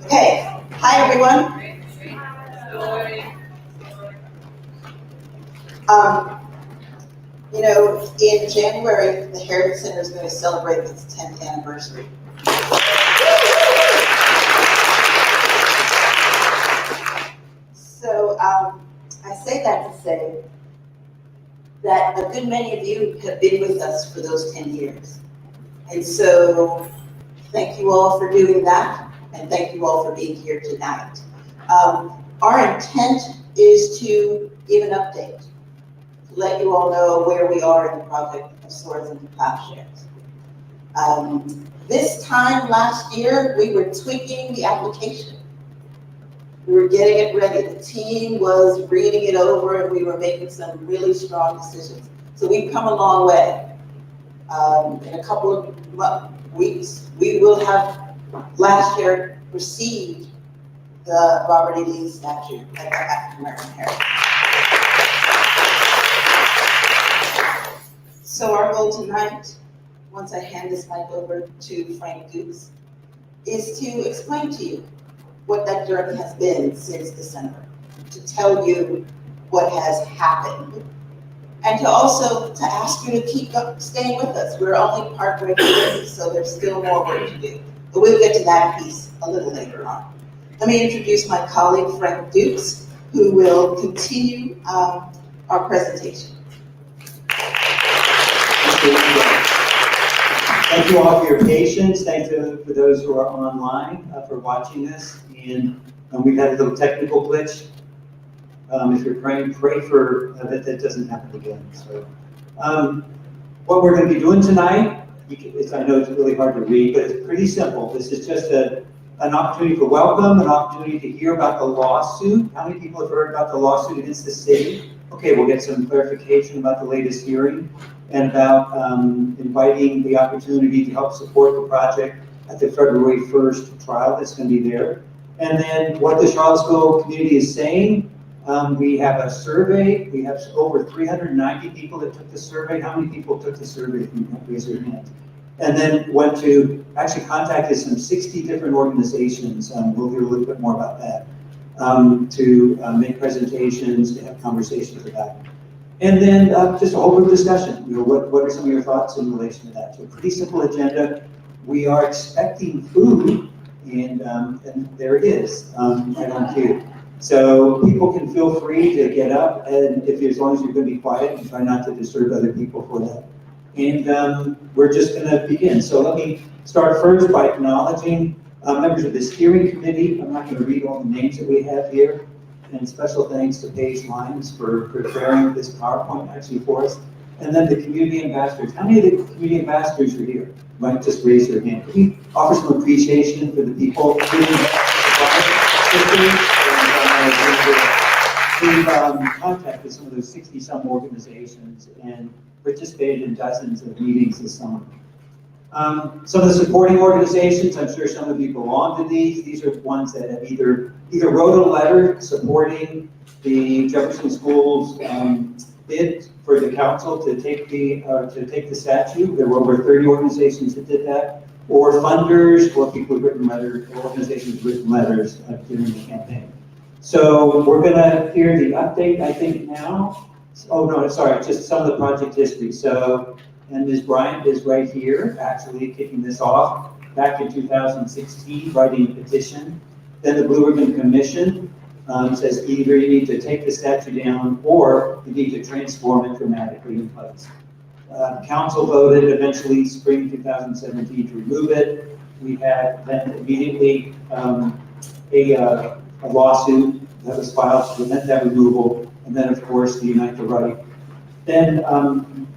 Okay, hi everyone. In January, the Heritage Center is going to celebrate its 10th anniversary. So I say that to say that a good many of you have been with us for those 10 years. And so thank you all for doing that, and thank you all for being here tonight. Our intent is to give an update, to let you all know where we are in the project of Swords Into Plowshares. This time last year, we were tweaking the application. We were getting it ready. The team was reading it over, and we were making some really strong decisions. So we've come a long way. In a couple of weeks, we will have last year received the Robert E. Lee statue at the African American Heritage. So our goal tonight, once I hand this mic over to Frank Dukes, is to explain to you what that journey has been since December, to tell you what has happened, and to also to ask you to keep staying with us. We're only partway through, so there's still more work to do. But we'll get to that piece a little later on. Let me introduce my colleague, Frank Dukes, who will continue our presentation. Thank you all for your patience. Thank you for those who are online for watching this. And we've had a little technical glitch. If you're praying, pray for that doesn't happen again. So, what we're going to be doing tonight, I know it's really hard to read, but it's pretty simple. This is just an opportunity for welcome, an opportunity to hear about the lawsuit. How many people have heard about the lawsuit against the city? Okay, we'll get some clarification about the latest hearing and about inviting the opportunity to help support the project at the February 1st trial that's going to be there. And then what the Charlottesville community is saying. We have a survey. We have over 390 people that took the survey. How many people took the survey? If you can raise your hand. And then went to, actually contacted some 60 different organizations. We'll hear a little bit more about that. To make presentations, to have conversations about it. And then just a whole group discussion. What are some of your thoughts in relation to that? So a pretty simple agenda. We are expecting food, and there it is, right on cue. So people can feel free to get up, and as long as you're going to be quiet and try not to disturb other people for that. And we're just going to begin. So let me start first by acknowledging members of the steering committee. I'm not going to read all the names that we have here. And special thanks to Paige Lyons for preparing this PowerPoint actually for us. And then the community ambassadors. How many of the community ambassadors are here? You might just raise your hand. Can we offer some appreciation for the people we've contacted some of those 60-some organizations and participated in dozens of meetings this summer. Some of the supporting organizations, I'm sure some of you belong to these. These are ones that have either wrote a letter supporting the Jefferson Schools bid for the council to take the statue. There were over 30 organizations that did that, or funders, or people who've written letters, or organizations who've written letters during the campaign. So we're going to hear the update, I think, now. Oh, no, sorry, just some of the project history. So, and Ms. Bryant is right here, actually kicking this off. Back in 2016, writing a petition. Then the Blue Ribbon Commission says either you need to take the statue down or you need to transform it dramatically in place. Council voted eventually spring 2017 to remove it. We had then immediately a lawsuit that was filed to prevent that removal, and then of course the Unite the Right. Then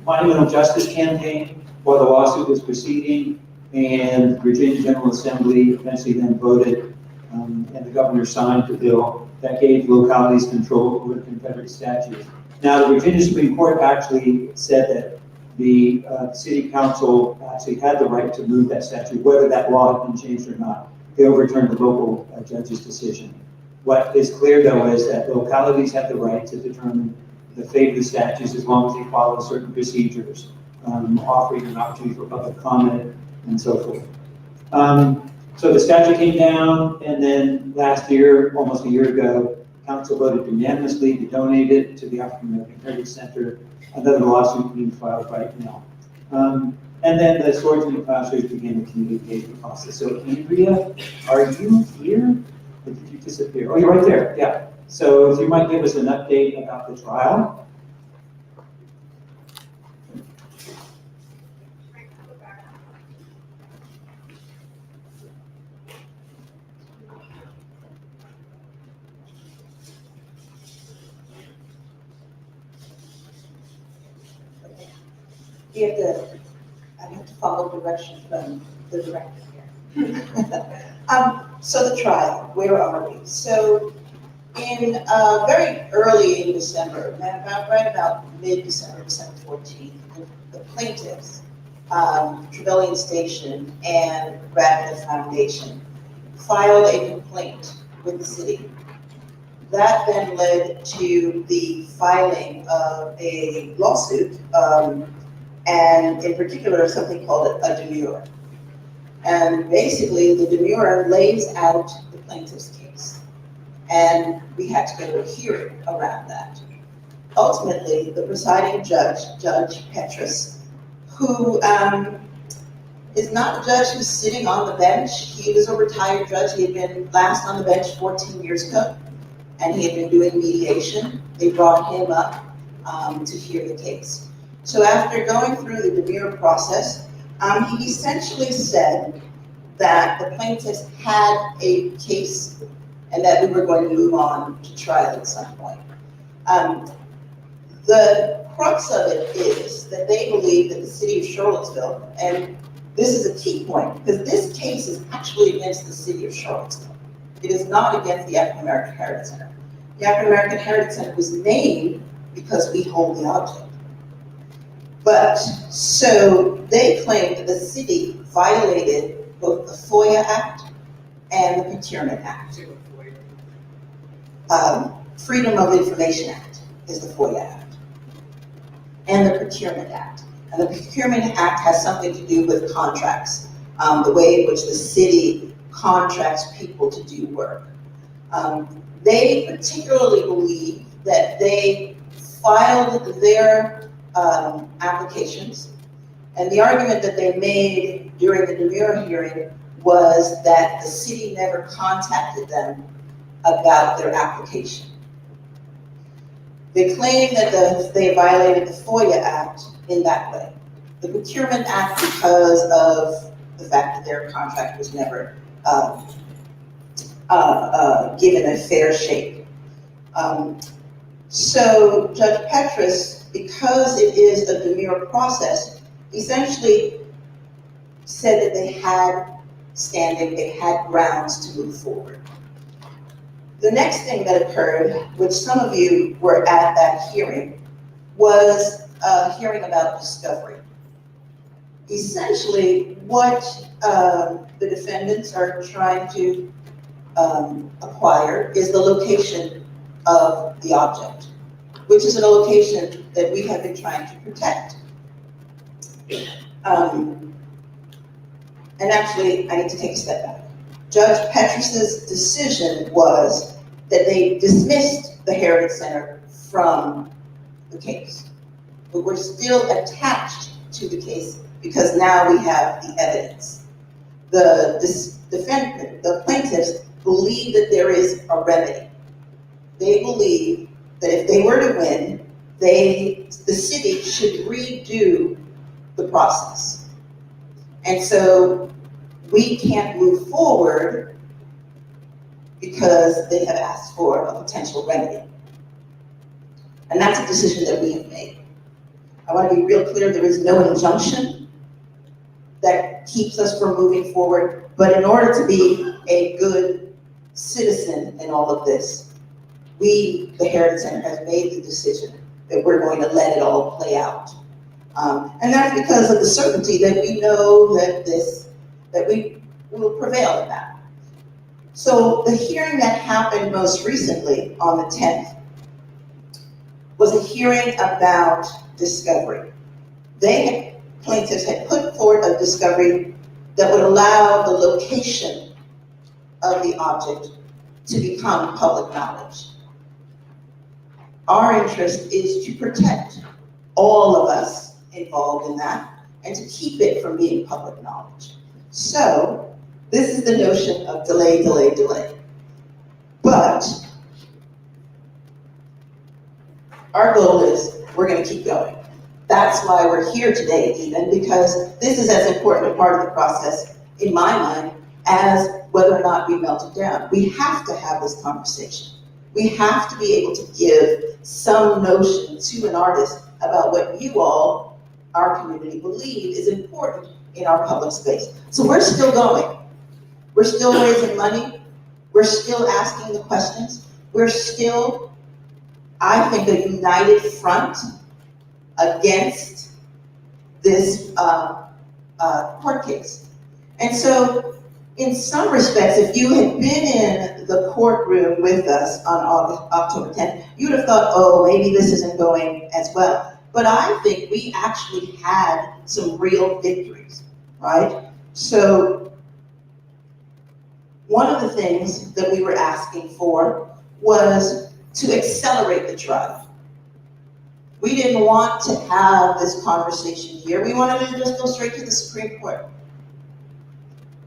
Monumental Justice Campaign, while the lawsuit was proceeding, and Virginia General Assembly eventually then voted, and the governor signed the bill that gave localities control over the Confederate statues. Now the Virginia Supreme Court actually said that the city council actually had the right to move that statue, whether that law had been changed or not. They overturned the local judge's decision. What is clear, though, is that localities have the right to determine the fate of the statues as long as they follow certain procedures, offering an opportunity for public comment and so forth. So the statute came down, and then last year, almost a year ago, council voted unanimously to donate it to the African American Heritage Center. Another lawsuit being filed right now. And then the Swords Into Plowshares began the community engagement process. So Andrea, are you here? Or did you disappear? Oh, you're right there, yeah. So if you might give us an update about the trial. I have to follow direction from the director here. So the trial, where are we? So in very early in December, right about mid-December, December 14th, the plaintiffs, Trevelyan Station and Radcliffe Foundation, filed a complaint with the city. That then led to the filing of a lawsuit, and in particular something called a demurrer. And basically the demurrer lays out the plaintiff's case. And we had to go to a hearing around that. Ultimately, the presiding judge, Judge Petrus, who is not a judge who's sitting on the bench. He was a retired judge. He had been last on the bench 14 years ago, and he had been doing mediation. They brought him up to hear the case. So after going through the demurrer process, he essentially said that the plaintiffs had a case and that we were going to move on to trial at some point. The crux of it is that they believe that the city of Charlottesville, and this is a key point, because this case is actually against the city of Charlottesville. It is not against the African American Heritage Center. The African American Heritage Center was named because we hold the object. But, so they claim that the city violated both the FOIA Act and the Procurement Act. Freedom of Information Act is the FOIA Act. And the Procurement Act. And the Procurement Act has something to do with contracts, the way in which the city contracts people to do work. They particularly believe that they filed their applications, and the argument that they made during the demurrer hearing was that the city never contacted them about their application. They claim that they violated the FOIA Act in that way. The Procurement Act because of the fact that their contract was never given a fair shake. So Judge Petrus, because it is a demurrer process, essentially said that they had standing, they had grounds to move forward. The next thing that occurred, which some of you were at that hearing, was a hearing about discovery. Essentially, what the defendants are trying to acquire is the location of the object, which is a location that we have been trying to protect. And actually, I need to take a step back. Judge Petrus's decision was that they dismissed the Heritage Center from the case, but we're still attached to the case because now we have the evidence. The plaintiffs believe that there is a remedy. They believe that if they were to win, the city should redo the process. And so we can't move forward because they have asked for a potential remedy. And that's a decision that we have made. I want to be real clear, there is no injunction that keeps us from moving forward, but in order to be a good citizen in all of this, we, the Heritage Center, has made the decision that we're going to let it all play out. And that's because of the certainty that we know that we will prevail in that. So the hearing that happened most recently on the 10th was a hearing about discovery. Plaintiffs had put forward a discovery that would allow the location of the object to become public knowledge. Our interest is to protect all of us involved in that and to keep it from being public knowledge. So this is the notion of delay, delay, delay. But our goal is we're going to keep going. That's why we're here today even, because this is as important a part of the process in my mind as whether or not we melt it down. We have to have this conversation. We have to be able to give some notion to an artist about what you all, our community, believe is important in our public space. So we're still going. We're still raising money. We're still asking the questions. We're still, I think, a united front against this court case. And so, in some respects, if you had been in the courtroom with us on October 10th, you would have thought, oh, maybe this isn't going as well. But I think we actually had some real victories, right? So one of the things that we were asking for was to accelerate the trial. We didn't want to have this conversation here. We wanted to just go straight to the Supreme Court.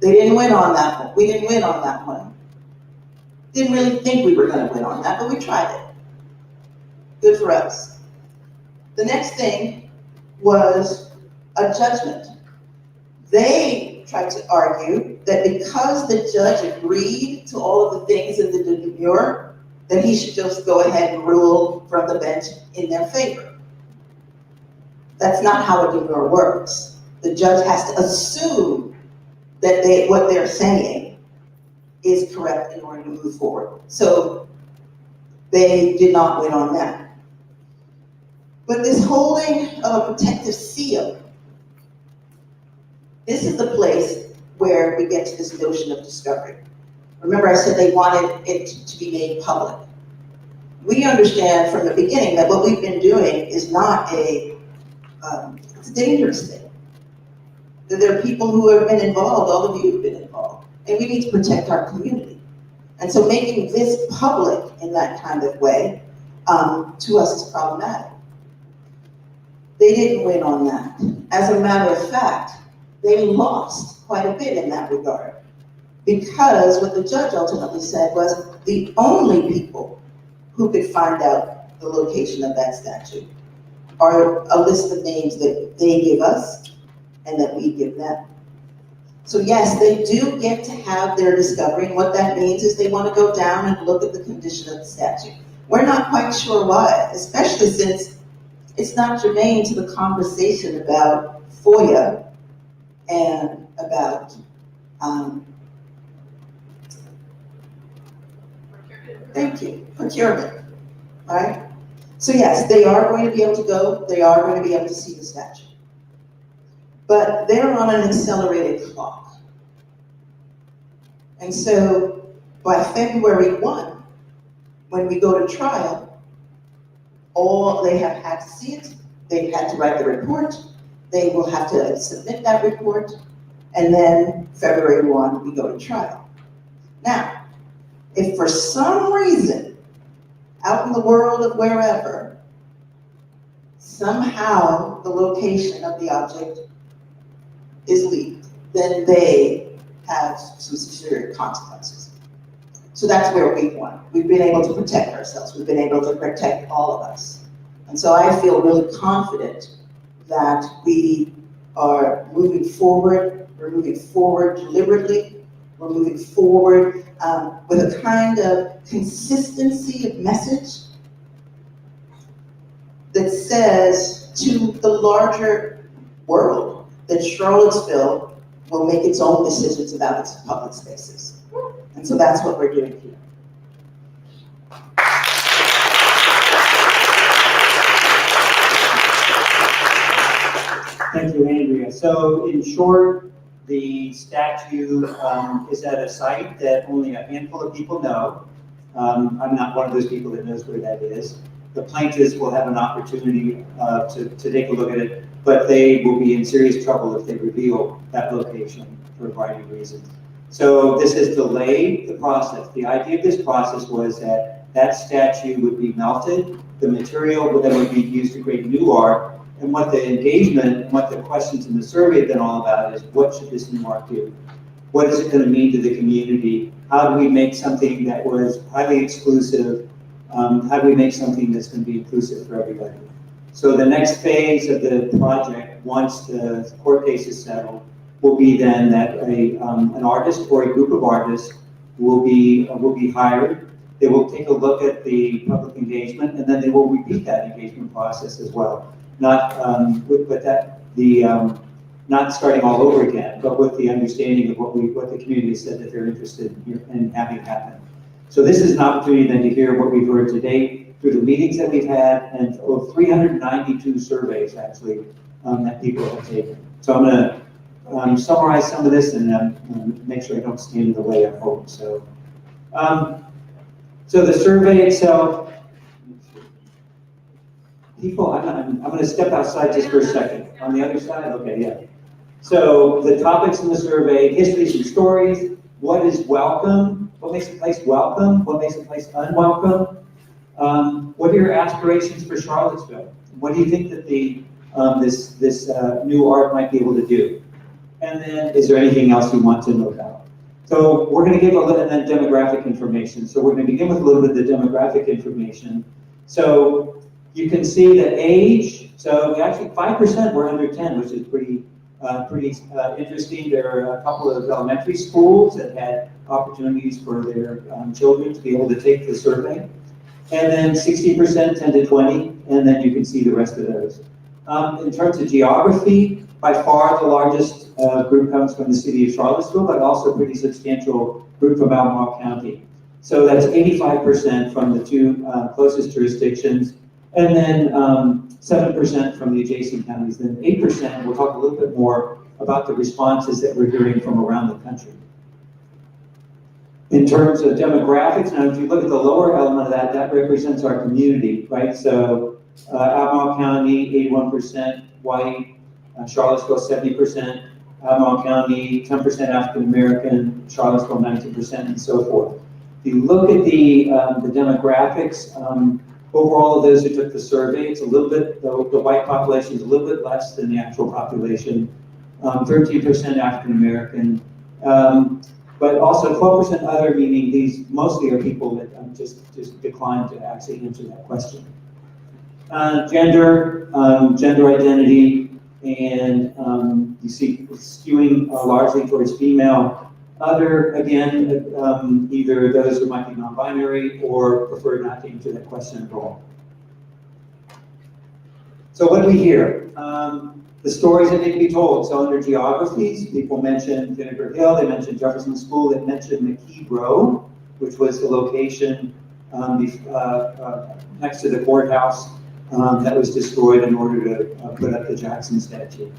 They didn't win on that one. We didn't win on that one. Didn't really think we were going to win on that, but we tried it. Good for us. The next thing was a judgment. They tried to argue that because the judge agreed to all of the things in the demurrer, then he should just go ahead and rule from the bench in their favor. That's not how a demurrer works. The judge has to assume that what they're saying is correct in order to move forward. So they did not win on that. But this holding of a protective seal, this is the place where we get to this notion of discovery. Remember I said they wanted it to be made public. We understand from the beginning that what we've been doing is not it's a dangerous thing. That there are people who have been involved, all of you have been involved, and we need to protect our community. And so making this public in that kind of way, to us is problematic. They didn't win on that. As a matter of fact, they lost quite a bit in that regard. Because what the judge ultimately said was the only people who could find out the location of that statue are a list of names that they give us and that we give them. So yes, they do get to have their discovery, and what that means is they want to go down and look at the condition of the statue. We're not quite sure why, especially since it's not germane to the conversation about FOIA and about procurement, right? So yes, they are going to be able to go, they are going to be able to see the statue. But they're on an accelerated clock. And so by February 1, when we go to trial, they have had to see it, they've had to write the report, they will have to submit that report, and then February 1, we go to trial. Now, if for some reason, out in the world of wherever, somehow the location of the object is leaked, then they have some severe consequences. So that's where we've won. We've been able to protect ourselves. We've been able to protect all of us. And so I feel really confident that we are moving forward. We're moving forward deliberately. We're moving forward with a kind of consistency of message that says to the larger world that Charlottesville will make its own decisions about its public spaces. And so that's what we're doing here. Thank you, Andrea. So in short, the statue is at a site that only a handful of people know. I'm not one of those people that knows where that is. The plaintiffs will have an opportunity to take a look at it, but they will be in serious trouble if they reveal that location for a variety of reasons. So this has delayed the process. The idea of this process was that that statue would be melted, the material would then be used to create new art, and what the engagement and what the questions in the survey have been all about is, what should this new art do? What is it going to mean to the community? How do we make something that was highly exclusive? How do we make something that's going to be inclusive for everybody? So the next phase of the project, once the court case is settled, will be then that an artist or a group of artists will be hired. They will take a look at the public engagement, and then they will repeat that engagement process as well. Not not starting all over again, but with the understanding of what the community said that they're interested in having happen. So this is an opportunity then to hear what we've heard to date through the meetings that we've had, and 392 surveys actually that people have taken. So I'm going to summarize some of this and make sure I don't stand in the way, I hope. So, so the survey itself, people, I'm going to step outside just for a second. On the other side? Okay, yeah. So the topics in the survey: histories and stories, what is welcome, what makes a place welcome, what makes a place unwelcome, what are your aspirations for Charlottesville? What do you think that this new art might be able to do? And then, is there anything else you want to know about? So we're going to give a little, and then demographic information. So we're going to begin with a little bit of the demographic information. So you can see that age, so we actually 5% were under 10, which is pretty interesting. There are a couple of elementary schools that had opportunities for their children to be able to take the survey. And then 60%, 10 to 20, and then you can see the rest of those. In terms of geography, by far the largest group comes from the city of Charlottesville, but also a pretty substantial group from Albemarle County. So that's 85% from the two closest jurisdictions, and then 7% from the adjacent counties. Then 8%, we'll talk a little bit more about the responses that we're hearing from around the country. In terms of demographics, now if you look at the lower element of that, that represents our community, right? So Albemarle County, 81% white, Charlottesville, 70%, Albemarle County, 10% African American, Charlottesville, 19%, and so forth. If you look at the demographics, overall of those who took the survey, it's a little bit, the white population is a little bit less than the actual population, 13% African American, but also 12% other, meaning these mostly are people that just declined to actually answer that question. Gender identity, and you see skewing largely towards female. Other, again, either those who might be non-binary or prefer not to answer that question at all. So what do we hear? The stories that need to be told. So under geographies, people mentioned Vinegar Hill, they mentioned Jefferson School, they mentioned McKee Row, which was the location next to the courthouse that was destroyed in order to put up the Jackson statue.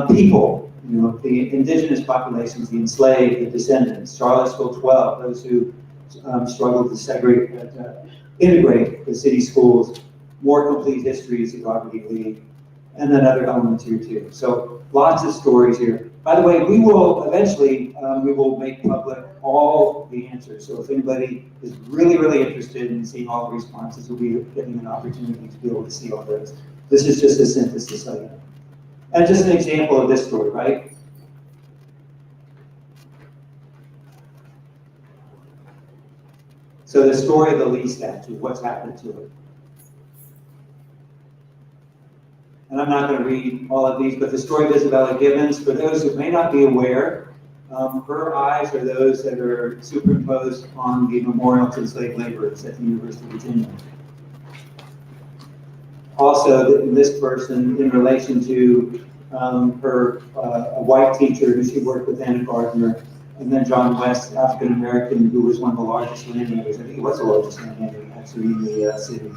People, you know, the indigenous populations, the enslaved, the descendants, Charlottesville 12, those who struggled to integrate the city schools, more complete histories of Robert E. Lee, and then other elements here too. So lots of stories here. By the way, we will eventually, we will make public all the answers. So if anybody is really, really interested in seeing all the responses, we'll be getting an opportunity to be able to see all those. This is just a synthesis of it. And just an example of this story, right? So the story of the Lee statue, what's happened to it? And I'm not going to read all of these, but the story of Isabella Gibbons, for those who may not be aware, her eyes are those that are superimposed on the memorial to enslaved laborers at the University of Virginia. Also, this person, in relation to a white teacher who she worked with, Anna Gardner, and then John West, African American, who was one of the largest landowners. I think he was the largest landowner actually in the city.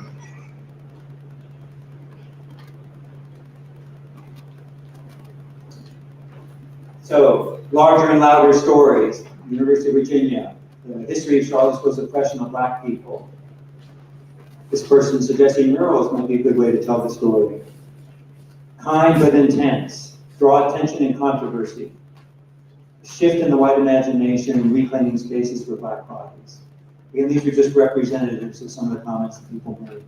So, larger and louder stories. University of Virginia, the history of Charlottesville's oppression of Black people. This person suggesting murals might be a good way to tell the story. Kind but intense, draw attention and controversy. shift in the white imagination, reclaiming spaces for Black bodies. Again, these are just representatives of some of the comments that people made.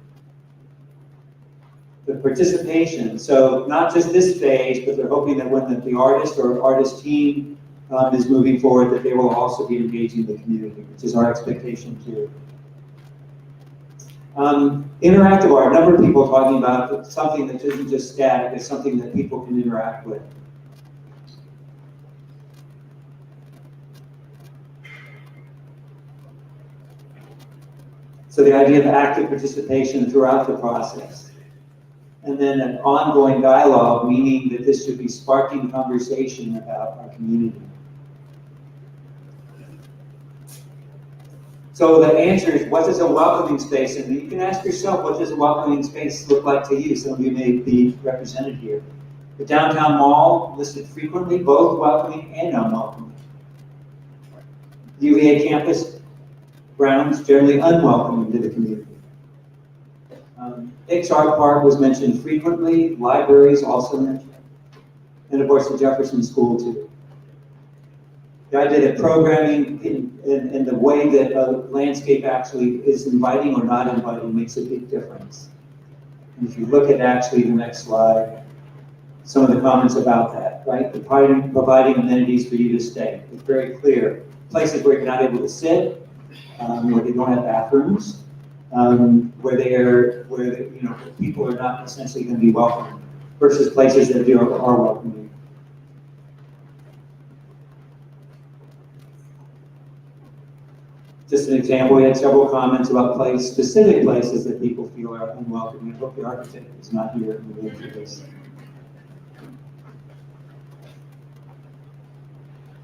The participation, so not just this phase, but they're hoping that when the artist or artist team is moving forward, that they will also be engaging the community, which is our expectation too. Interactive art, a number of people talking about something that isn't just static, it's something that people can interact with. So the idea of active participation throughout the process. And then an ongoing dialogue, meaning that this should be sparking conversation about our community. So the answer is, what is a welcoming space? And you can ask yourself, what does a welcoming space look like to you? Some of you may be represented here. The downtown mall listed frequently, both welcoming and unwelcoming. UVA campus grounds generally unwelcoming to the community. Hicks Art Park was mentioned frequently, libraries also mentioned, and of course the Jefferson School too. The idea that programming in the way that a landscape actually is inviting or not inviting makes a big difference. And if you look at actually the next slide, some of the comments about that, right? Providing amenities for you to stay. It's very clear. Places where you're not able to sit, where they don't have bathrooms, where people are not essentially going to be welcome, versus places that are welcoming. Just an example, we had several comments about specific places that people feel are unwelcoming. I hope the architect is not here in the room for this.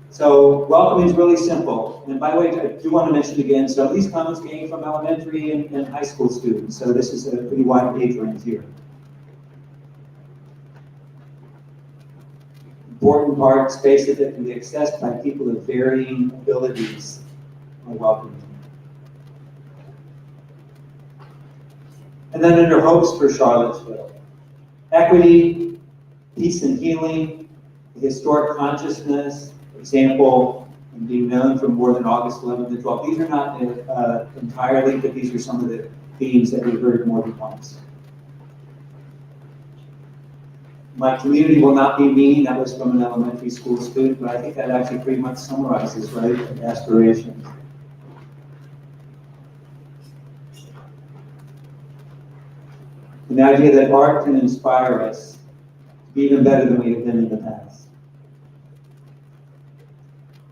So welcoming is really simple. And by the way, I do want to mention again, some of these comments came from elementary and high school students. So this is a pretty wide age range here. Important part, spaces that can be accessed by people of varying abilities are welcoming. And then under hopes for Charlottesville, equity, peace and healing, historic consciousness, example, and being known for more than August 11th and 12th. These are not entirely, but these are some of the themes that we heard more than once. My community will not be mean. That was from an elementary school student, but I think that actually pretty much summarizes, right, aspirations. And the idea that art can inspire us to be even better than we have been in the past.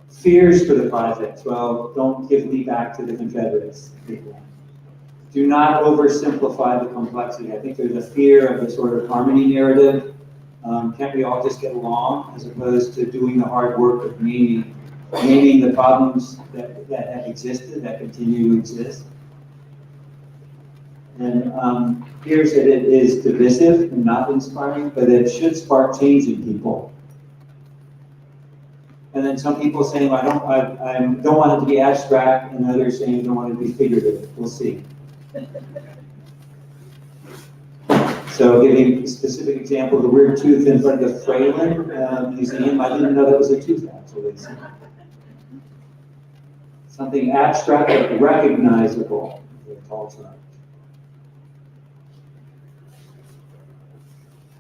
Fears for the project. Well, don't give me back to the Confederates. Do not oversimplify the complexity. I think there's a fear of the sort of harmony narrative. Can't we all just get along, as opposed to doing the hard work of naming the problems that have existed, that continue to exist. And here's that it is divisive and not inspiring, but it should spark change in people. And then some people saying, I don't want it to be abstract, and others saying, I don't want it to be figurative. We'll see. So giving a specific example, the weird tooth in front of the Fralin Museum, I didn't know that was a tooth, actually. Something abstract but recognizable.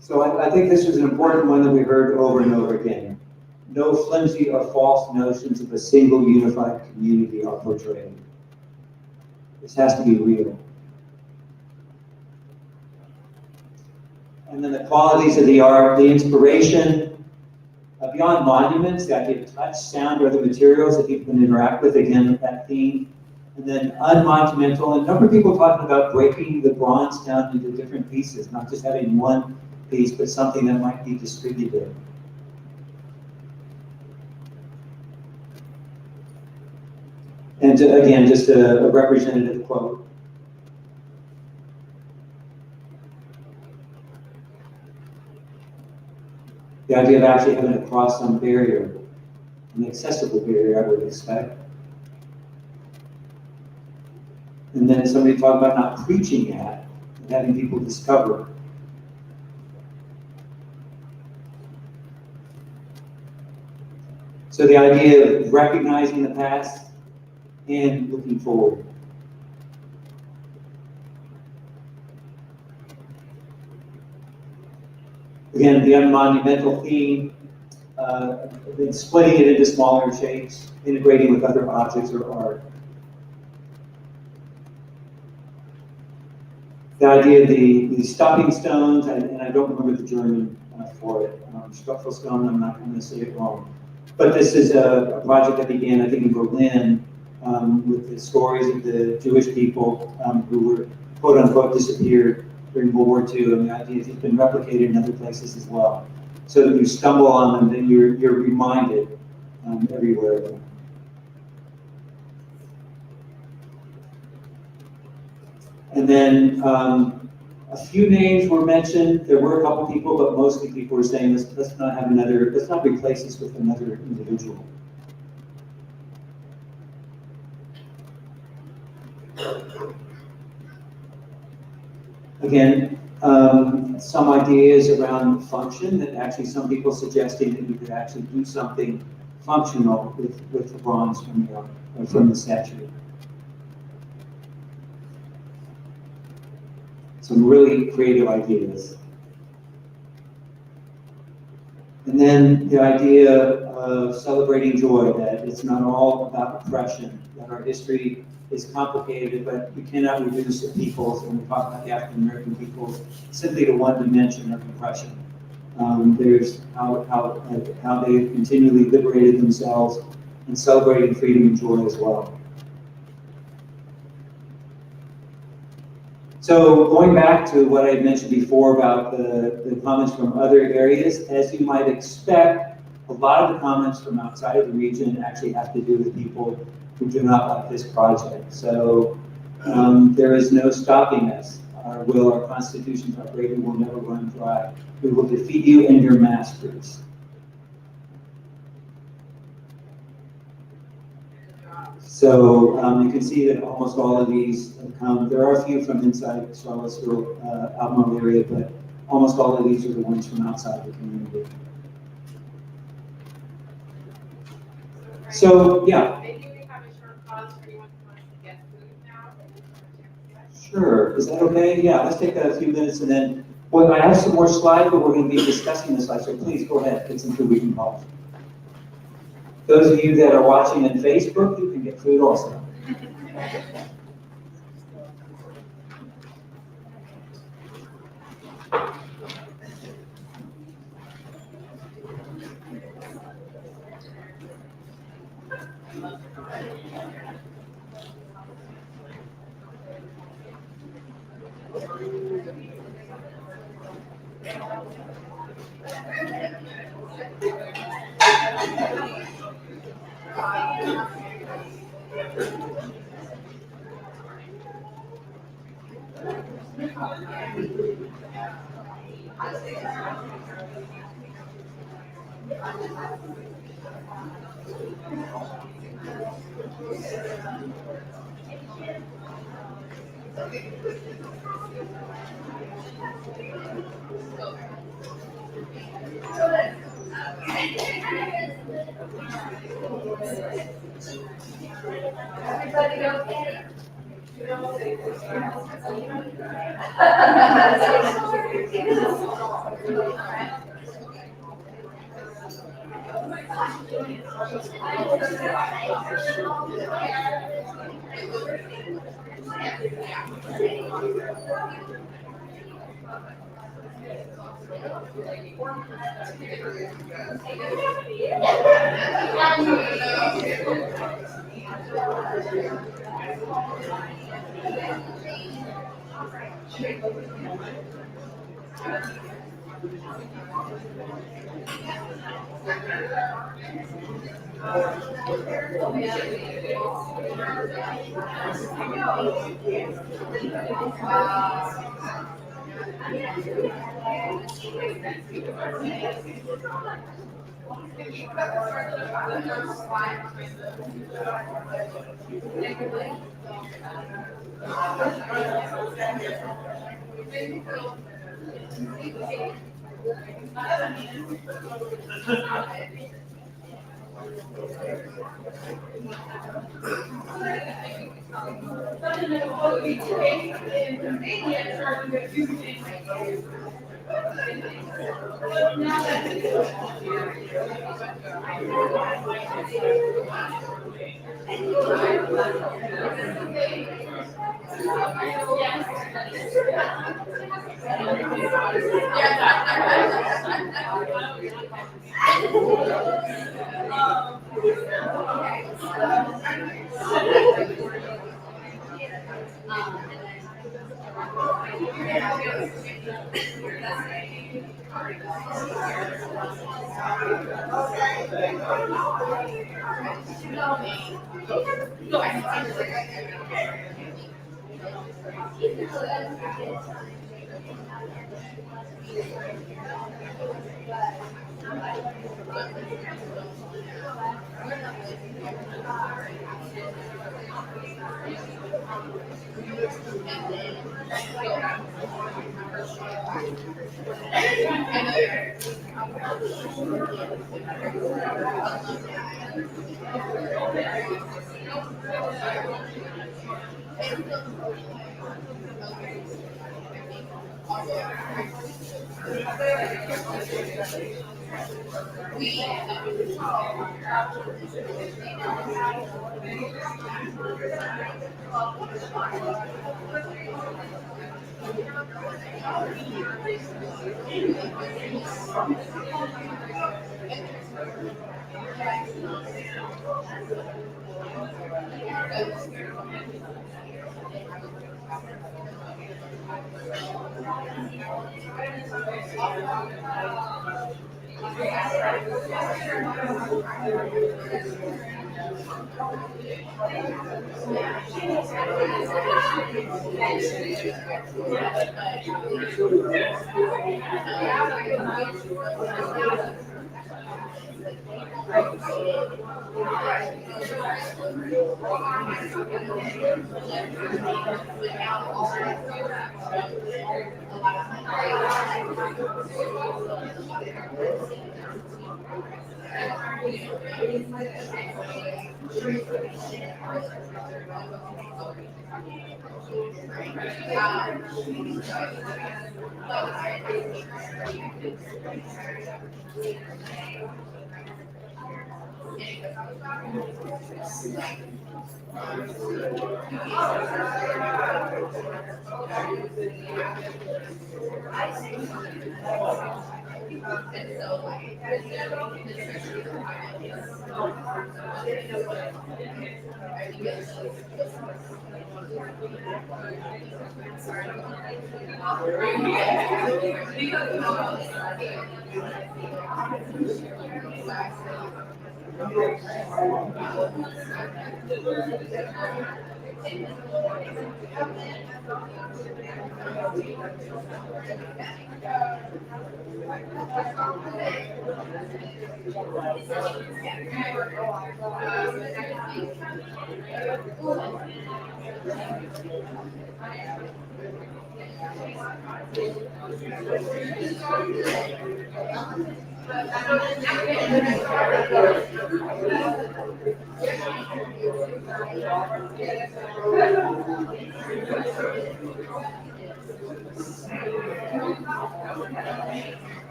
So I think this is an important one that we heard over and over again. No flimsy or false notions of a single unified community are portrayed. This has to be real. And then the qualities of the art, the inspiration, beyond monuments, the idea of touch, sound, or other materials that people can interact with, again, that theme. And then unmonumental, and a number of people talking about breaking the bronze down into different pieces, not just having one piece, but something that might be distributed. And again, just a representative quote. The idea of actually having to cross some barrier, an accessible barrier, I would expect. And then somebody talked about not preaching at, and having people discover. So the idea of recognizing the past and looking forward. Again, the unmonumental theme, then splitting it into smaller shapes, integrating with other objects or art. The idea of the stopping stones, and I don't remember the German for it, structural stone, I'm not going to say it wrong. But this is a project that began, I think, in Berlin with the stories of the Jewish people who were, quote unquote, disappeared during World War II, and the idea has been replicated in other places as well. So that you stumble on them, then you're reminded everywhere of them. And then a few names were mentioned. There were a couple people, but mostly people were saying, let's not replace this with another individual. Again, some ideas around function, that actually some people suggesting that you could actually do something functional with the bronze from the statue. Some really creative ideas. And then the idea of celebrating joy, that it's not all about oppression, that our history is complicated, but you cannot reduce the peoples, when we talk about the African American peoples, simply to one dimension of oppression. There's how they've continually liberated themselves and celebrating freedom and joy as well. So going back to what I mentioned before about the comments from other areas, as you might expect, a lot of the comments from outside of the region actually have to do with people who do not like this project. So there is no stopping us. Our will, our constitutions, our bravery will never run dry. We will defeat you and your masters. So you can see that almost all of these come. There are a few from inside Charlottesville, Albemarle area, but almost all of these are the ones from outside the community. So, yeah. Maybe we have a short pause for anyone who wants to get food now. Sure. Is that okay? Yeah, let's take a few minutes and then, well, I have some more slides, but we're going to be discussing the slides, so please go ahead, get some food, we can pause. Those of you that are watching on Facebook, you can get food also. Everybody okay?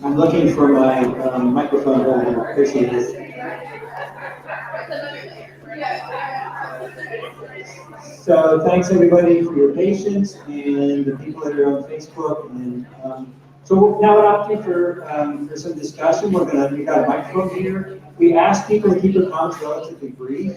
I'm looking for my microphone holder. Appreciate it. So thanks everybody for your patience and the people that are on Facebook. And so now an opportunity for some discussion. We got a microphone here. We asked people to keep their comments relatively brief.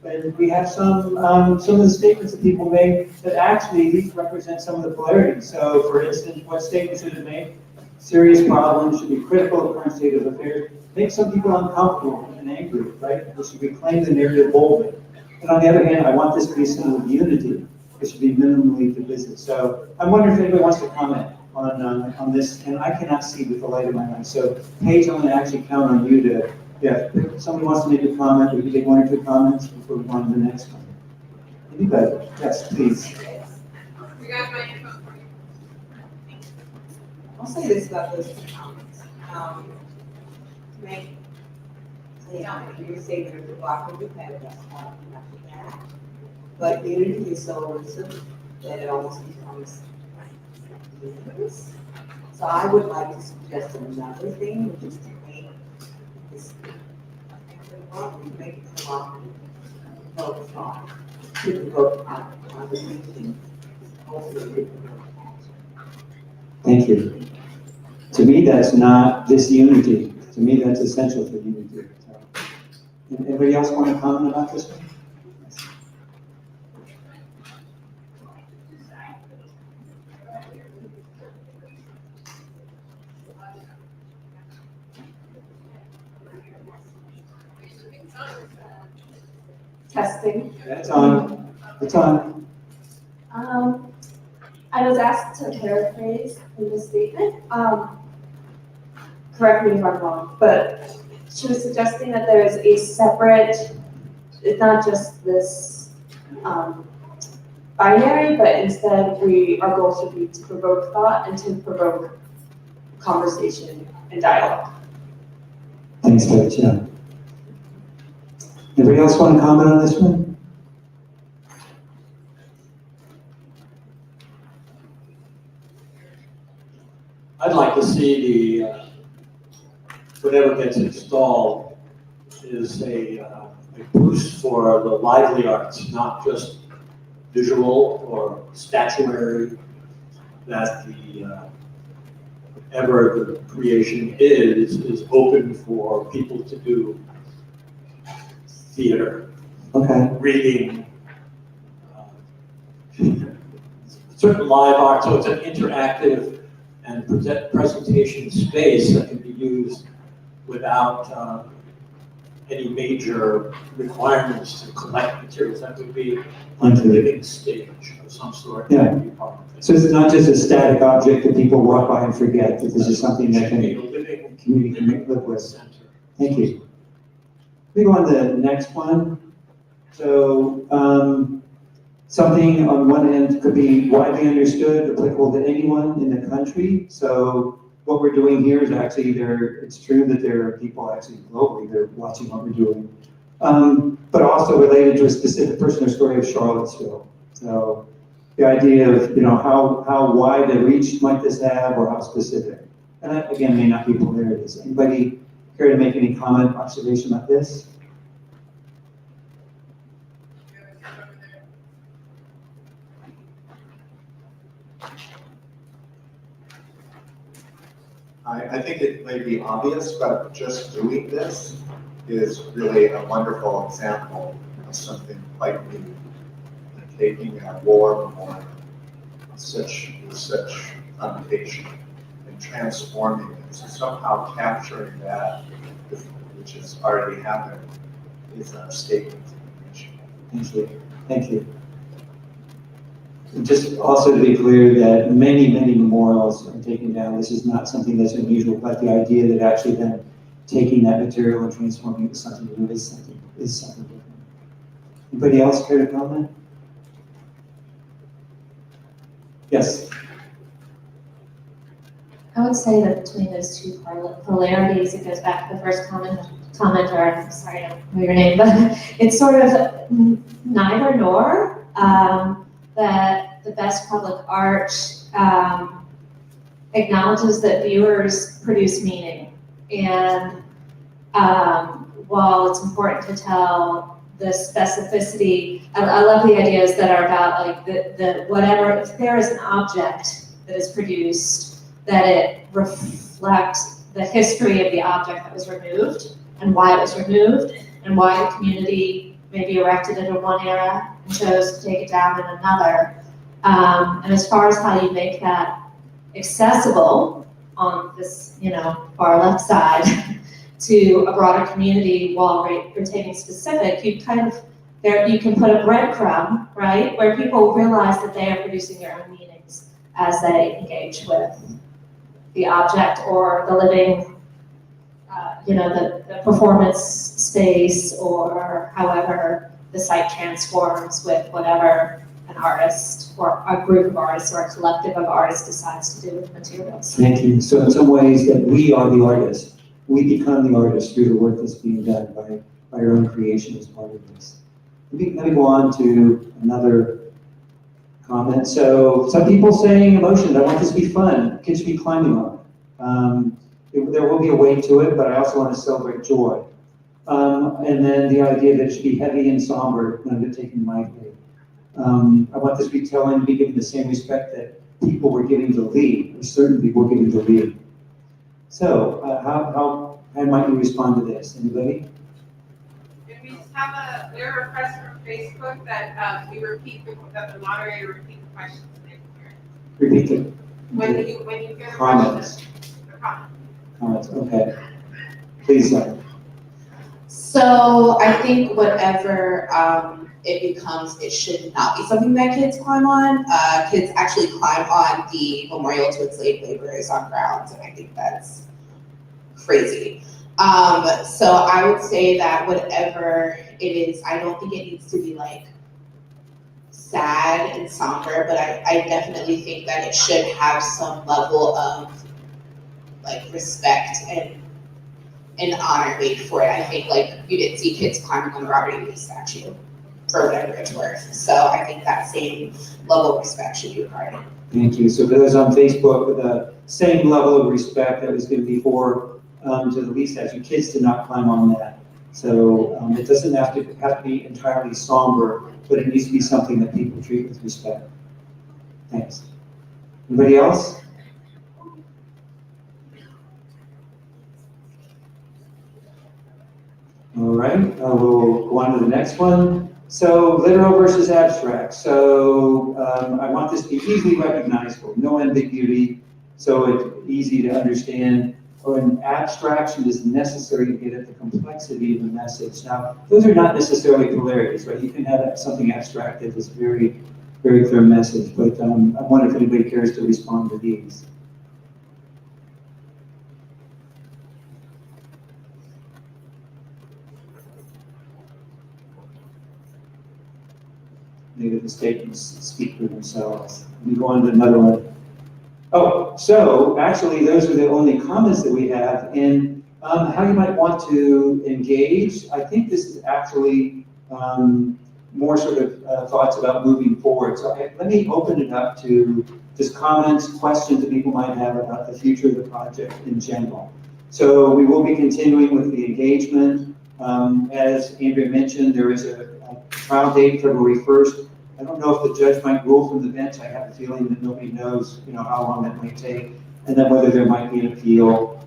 And we have some of the statements that people make that actually represent some of the polarities. So for instance, what statements should it make? Serious problems, should be critical of current state of affairs. Make some people uncomfortable and angry, right? It should reclaim the narrative boldly. And on the other hand, I want this to be a symbol of unity. It should be minimally divisive. So I'm wondering if anybody wants to comment on this. And I cannot see with the light of my eyes. So Paige, I'm going to actually count on you to, if somebody wants to make a comment, we can take 1 or 2 comments before we go on to the next one. Anybody? Yes, please. We got my info for you. I'll say this about those two comments. Make, you say there's a block of repetitive, that's not that. But unity is so elusive that it almost becomes meaningless. So I would like to suggest another thing, which is to make this, make it provocative, vote thought, to the vote conversation, hopefully. Thank you. To me, that's not disunity. To me, that's essential for unity. So, anybody else want to comment about this one? Testing. That's on. It's on. I was asked to paraphrase in this statement. Correct me if I'm wrong, but she was suggesting that there is a separate, it's not just this binary, but instead our goal should be to provoke thought and to provoke conversation and dialogue. Thanks, Paige. Yeah. Anybody else want to comment on this one? I'd like to see whatever gets installed is a boost for the lively arts, not just visual or statuary, that whatever the creation is open for people to do theater, Okay. reading, certain live art, so it's an interactive and presentation space that can be used without any major requirements to collect materials. That would be like a living stage of some sort. Yeah. That would be part of it. So it's not just a static object that people walk by and forget, that this is something that Should be can a living community can live with. center. Thank you. We go on to the next one. So something on one end could be widely understood, applicable to anyone in the country. So what we're doing here is actually it's true that there are people actually globally that are watching what we're doing, but also related to a specific person or story of Charlottesville. So the idea of, how wide a reach might this have or how specific. And that, again, may not be polarities. Anybody care to make any comment, observation about this? I think it may be obvious, but just doing this is really a wonderful example of something quite new. And taking a war memorial with such foundation and transforming it, so somehow capturing that, which has already happened, is a statement to the nation. Thank you. Thank you. And just also to be clear that many, many memorials are taken down. This is not something that's unusual, but the idea that actually then taking that material and transforming it into something new is something different. Anybody else care to comment? Yes. I would say that between those two polarities, it goes back to the first commenter, I'm sorry, I don't know your name, but it's sort of neither nor, that the best public art acknowledges that viewers produce meaning. And while it's important to tell the specificity. I love the ideas that are about like the whatever, if there is an object that is produced, that it reflects the history of the object that was removed and why it was removed and why the community maybe erected it in one era and chose to take it down in another. And as far as how you make that accessible on this, far left side to a broader community while retaining specific, you kind of, there, you can put a breadcrumb, right, where people realize that they are producing their own meanings as they engage with the object or the living, the performance space, or however the site transforms with whatever an artist or a group of artists or a collective of artists decides to do with materials. Thank you. So in some ways that we are the artist. We become the artist through the work that's being done by our own creation as part of this. Let me go on to another comment. So some people saying emotion, I want this to be fun. Kids should be climbing on it. There will be a weight to it, but I also want to celebrate joy. And then the idea that it should be heavy and somber, none of it taken lightly. I want this to be given the same respect that people were giving to Lee, or certain people were giving to Lee. So, how might you respond to this? Anybody? And we just have a request from Facebook that that the moderator repeat the questions. Repeat it. When you hear the Comments. question, the comment. Comments, okay. Please, So I think whatever it becomes, it should not be something that kids climb on. Kids actually climb on the memorial to enslaved laborers on grounds, and I think that's crazy. So I would say that whatever it is, I don't think it needs to be like sad and somber, but I definitely think that it should have some level of like respect and honor made for it. I think like you didn't see kids climbing on the Robert E. Lee statue for whatever it's worth. So I think that same level of respect should be regarded. thank you. So for those on Facebook, with the same level of respect that was given before to the Lee statue, kids did not climb on that. So it doesn't have to be entirely somber, but it needs to be something that people treat with respect. Thanks. Anybody else? All right, we'll go on to the next one. So literal versus abstract. So I want this to be easily recognizable, no ambiguity, so it's easy to understand. Or an abstraction is necessary to get at the complexity of the message. Now, those are not necessarily polarities, right? You can have something abstract that is very, very clear message, but I wonder if anybody cares to respond to these. Maybe the statements speak for themselves. Let me go on to another one. Oh, so actually those are the only comments that we have. And how you might want to engage, I think this is actually more sort of thoughts about moving forward. So let me open it up to just comments, questions that people might have about the future of the project in general. So we will be continuing with the engagement. As Andrea mentioned, there is a trial date, February 1st. I don't know if the judge might rule from the bench. I have a feeling that nobody knows, how long that might take, and then whether there might be an appeal.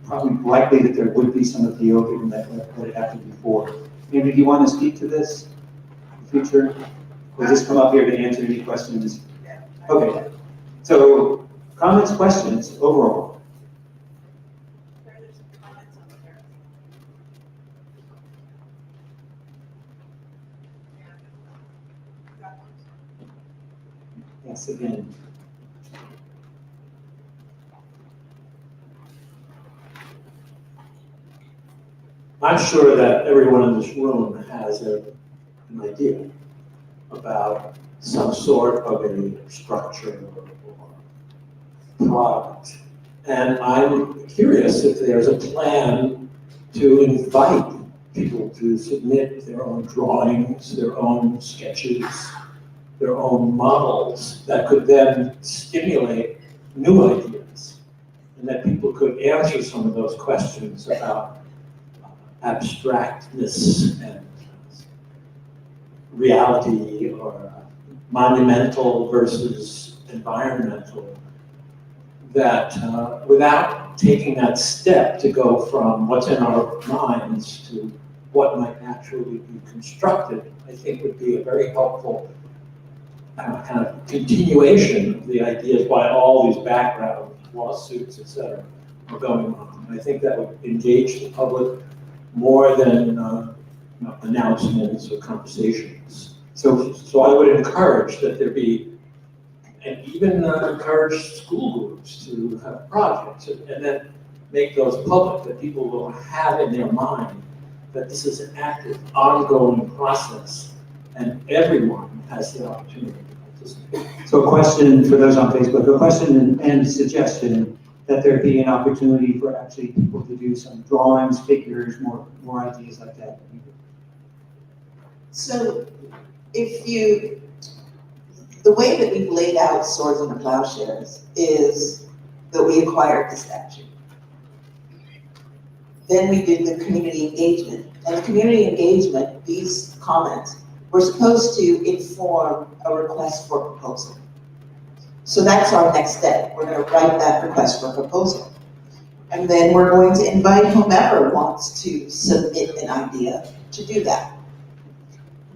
Probably likely that there would be some appeal, given that it happened before. Andrew, do you want to speak to this in the future? Or just come up here to answer any questions? Okay. So, comments, questions overall. Yes, again. I'm sure that everyone in this room has an idea about some sort of a structure or product. And I'm curious if there's a plan to invite people to submit their own drawings, their own sketches, their own models that could then stimulate new ideas, and that people could answer some of those questions about abstractness and reality, or monumental versus environmental, that without taking that step to go from what's in our minds to what might actually be constructed, I think would be a very helpful kind of continuation of the ideas why all these background lawsuits, et cetera, are going on. And I think that would engage the public more than announcements or conversations. So I would encourage that there be, and even encourage school groups to have projects and then make those public, that people will have in their mind that this is an active, ongoing process, and everyone has the opportunity to participate. So a question for those on Facebook, a question and suggestion that there be an opportunity for actually people to do some drawings, figures, more ideas like that. So the way that we've laid out Swords Into Plowshares is that we acquired the statue. Then we did the community engagement. And the community engagement, these comments, were supposed to inform a request for proposal. So that's our next step. We're going to write that request for proposal. And then we're going to invite whomever wants to submit an idea to do that.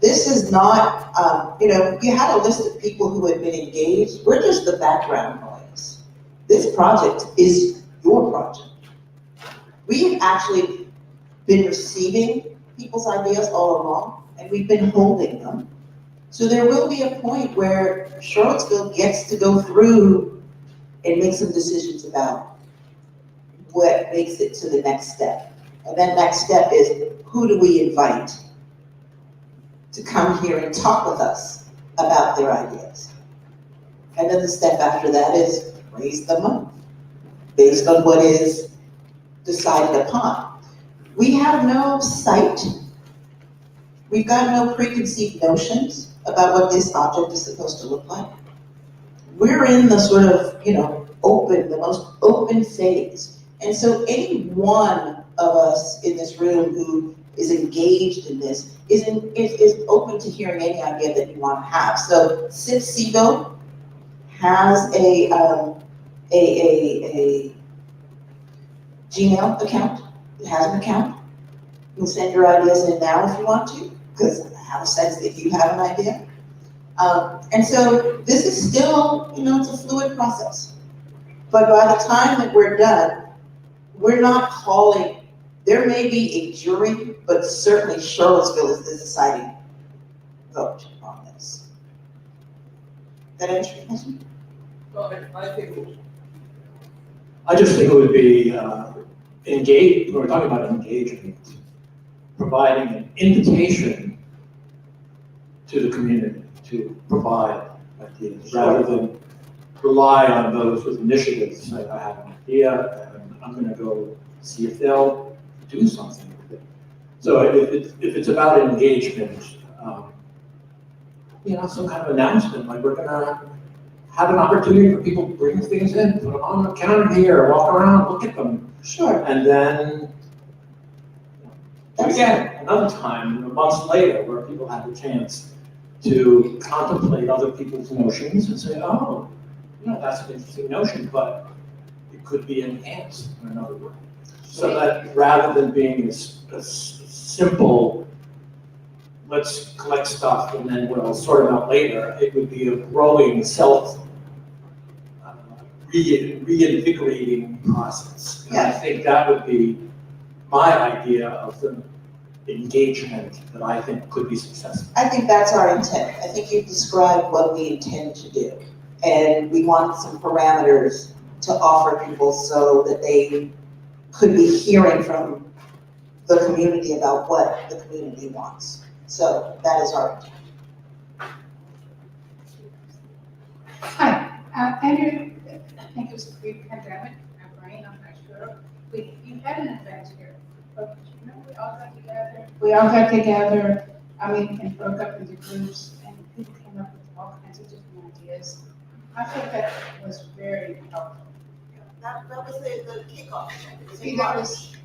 This is not, you had a list of people who had been engaged. We're just the background noise. This project is your project. We have actually been receiving people's ideas all along, and we've been holding them. So there will be a point where Charlottesville gets to go through and make some decisions about what makes it to the next step. And that next step is, who do we invite to come here and talk with us about their ideas? And then the step after that is raise the money based on what is decided upon. We have no sight. We've got no preconceived notions about what this object is supposed to look like. We're in the sort of, the most open phase. And so any one of us in this room who is engaged in this is open to hearing any idea that you want to have. So CIFCIVO has a Gmail account. It has an account. You can send your ideas in now if you want to, because I have a sense that you have an idea. And so this is still, it's a fluid process. But by the time that we're done, we're not calling, there may be a jury, but certainly Charlottesville is the deciding vote on this. That answer your question? Well, I just think it would be engaged, we're talking about engagement, providing an invitation to the community to provide ideas, rather than rely on those with initiatives. Say, I have an idea, and I'm going to go see if they'll do something with it. So if it's about engagement, some kind of announcement, like we're going to have an opportunity for people to bring things in, put them on the counter here, walk around, look at them. Sure. And then, again, another time, months later, where people have the chance to contemplate other people's notions and say, oh, that's an interesting notion, but it could be enhanced in another way. So that rather than being a simple, let's collect stuff and then we'll sort it out later, it would be a growing reinvigorating process. And I think that would be my idea of the engagement that I think could be successful. I think that's our intent. I think you've described what we intend to do. And we want some parameters to offer people so that they could be hearing from the community about what the community wants. So that is our intent. Hi, Andrew, I think it was pre-pandemic, I'm not sure. You had an event here, but remember we all got together, and broke up into groups, and people came up with all kinds of different ideas. I thought that was very helpful. That was the kickoff. See, that was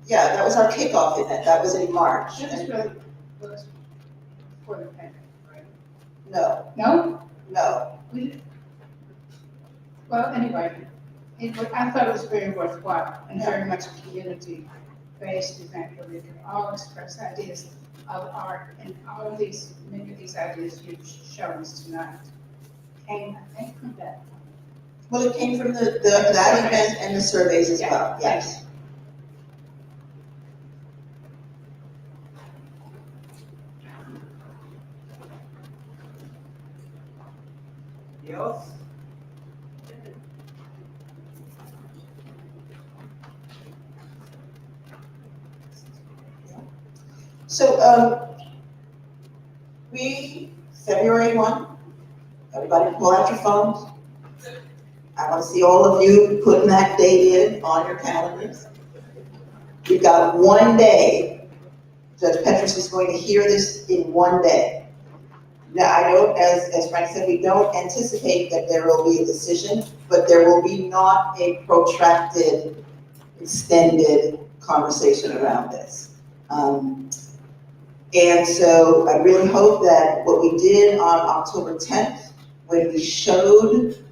Yeah, that was our kickoff event, that was in March. That was really, was for the pandemic, right? No, No? no, We, well, anyway, I thought it was very worthwhile and very much a community-based event where we could all express ideas of art, and all of these, many of these ideas you've shown us tonight came, I think, from that. well, it came from that event and the surveys as well, yes. Else? So, February 1, everybody pull out your phones. I want to see all of you putting that date in on your calendars. You've got one day. Judge Petrus is going to hear this in one day. Now, I know, as Frank said, we don't anticipate that there will be a decision, but there will be not a protracted, extended conversation around this. And so I really hope that what we did on October 10th, when we showed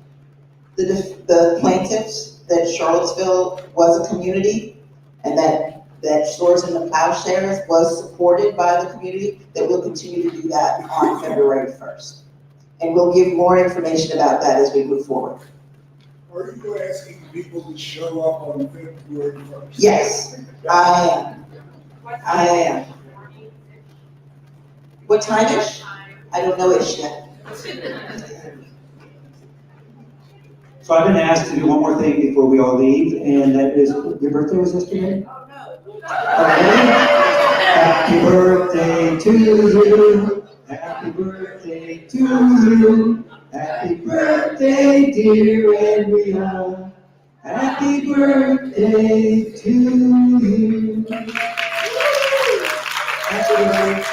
the plaintiffs that Charlottesville was a community and that Swords Into Plowshares was supported by the community, that we'll continue to do that on February 1st. And we'll give more information about that as we move forward. Are you asking people to show up on February 1st? Yes, I am. I am. What time is? I don't know it yet. So I've been asked to do one more thing before we all leave, and that is, your birthday was yesterday? Oh, no. Happy birthday to you. Happy birthday to you. Happy birthday, dear Andrea. Happy birthday to you. Happy birthday.